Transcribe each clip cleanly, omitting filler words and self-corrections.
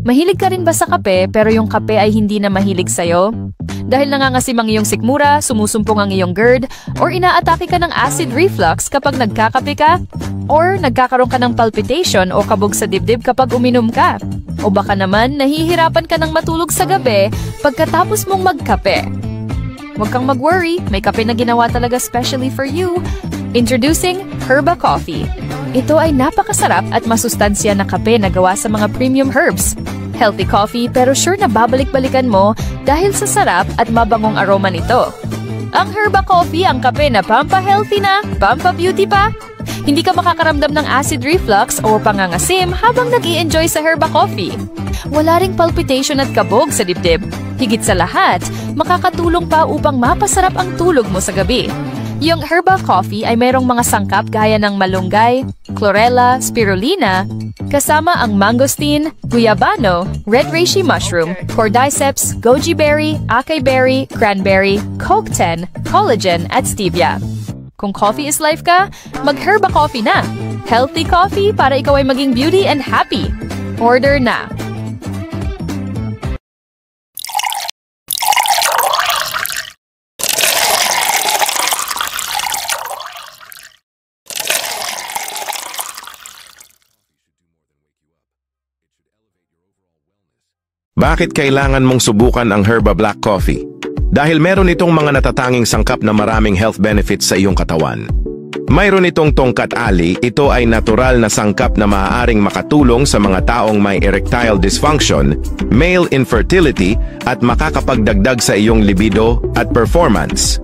Mahilig ka rin ba sa kape pero yung kape ay hindi na mahilig sa'yo? Dahil nangangasim ang iyong sikmura, sumusumpong ang iyong GERD, or inaatake ka ng acid reflux kapag nagkakape ka? Or nagkakaroon ka ng palpitation o kabog sa dibdib kapag uminom ka? O baka naman nahihirapan ka ng matulog sa gabi pagkatapos mong magkape? Huwag kang mag-worry, may kape na ginawa talaga specially for you. Introducing Herba Coffee. Ito ay napakasarap at masustansya na kape na gawa sa mga premium herbs. Healthy coffee pero sure na babalik-balikan mo dahil sa sarap at mabangong aroma nito. Ang Herba Coffee ang kape na pampa-healthy na, pampa-beauty pa. Hindi ka makakaramdam ng acid reflux o pangangasim habang nag-i-enjoy sa Herba Coffee. Wala ring palpitation at kabog sa dibdib. Higit sa lahat, makakatulong pa upang mapasarap ang tulog mo sa gabi. Yung Herba Coffee ay mayroong mga sangkap gaya ng malunggay, chlorella, spirulina, kasama ang mangosteen, guyabano, red reishi mushroom, cordyceps, goji berry, acai berry, cranberry, CoQ10, collagen at stevia. Kung coffee is life ka, mag-Herba Coffee na. Healthy coffee para ikaw ay maging beauty and happy. Order na! Bakit kailangan mong subukan ang Herba Black Coffee? Dahil meron itong mga natatanging sangkap na maraming health benefits sa iyong katawan. Mayroon itong tongkat ali, ito ay natural na sangkap na maaaring makatulong sa mga taong may erectile dysfunction, male infertility, at makakapagdagdag sa iyong libido at performance.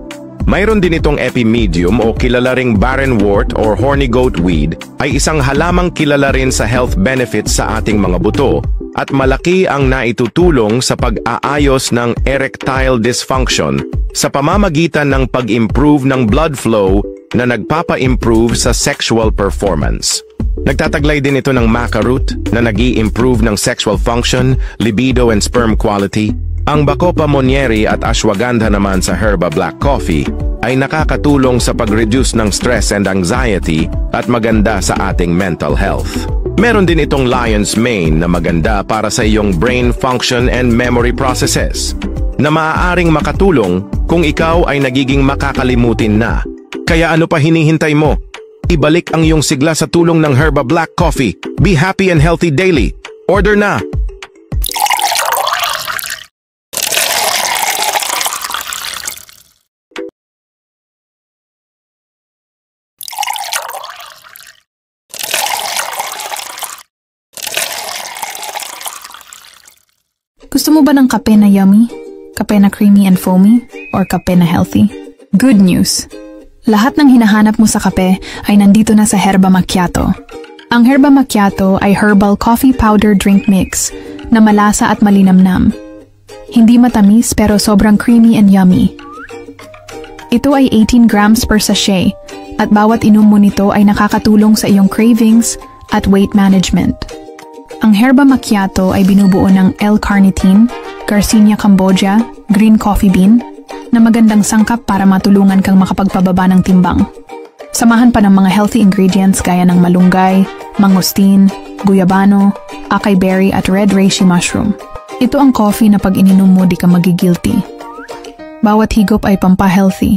Mayroon din itong epimedium o kilala ring barren wort or horny goat weed, ay isang halamang kilala rin sa health benefits sa ating mga buto, at malaki ang naitutulong sa pag-aayos ng erectile dysfunction sa pamamagitan ng pag-improve ng blood flow na nagpapa-improve sa sexual performance. Nagtataglay din ito ng maca root na nag-i-improve ng sexual function, libido and sperm quality. Ang Bacopa monnieri at ashwagandha naman sa Herba Black Coffee ay nakakatulong sa pag-reduce ng stress and anxiety at maganda sa ating mental health. Meron din itong lion's mane na maganda para sa iyong brain function and memory processes, na maaaring makatulong kung ikaw ay nagiging makakalimutin na. Kaya ano pa hinihintay mo? Ibalik ang iyong sigla sa tulong ng Herba Black Coffee. Be happy and healthy daily. Order na! Gusto mo ba ng kape na yummy? Kape na creamy and foamy? Or kape na healthy? Good news! Lahat ng hinahanap mo sa kape ay nandito na sa Herba Macchiato. Ang Herba Macchiato ay herbal coffee powder drink mix na malasa at malinamnam. Hindi matamis pero sobrang creamy and yummy. Ito ay 18 grams per sachet at bawat inom mo nito ay nakakatulong sa iyong cravings at weight management. Ang Herba Macchiato ay binubuo ng L-carnitine, Garcinia cambogia, green coffee bean, na magandang sangkap para matulungan kang makapagpababa ng timbang. Samahan pa ng mga healthy ingredients gaya ng malunggay, mangosteen, guyabano, acai berry at red reishi mushroom. Ito ang coffee na pag ininom mo di ka magigilty. Bawat higop ay pampa-healthy.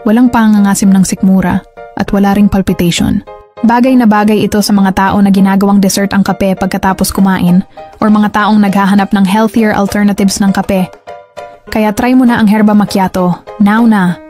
Walang pangangasim ng sikmura at wala ring palpitation. Bagay na bagay ito sa mga tao na ginagawang dessert ang kape pagkatapos kumain or mga taong naghahanap ng healthier alternatives ng kape. Kaya try mo na ang Herba Macchiato, now na!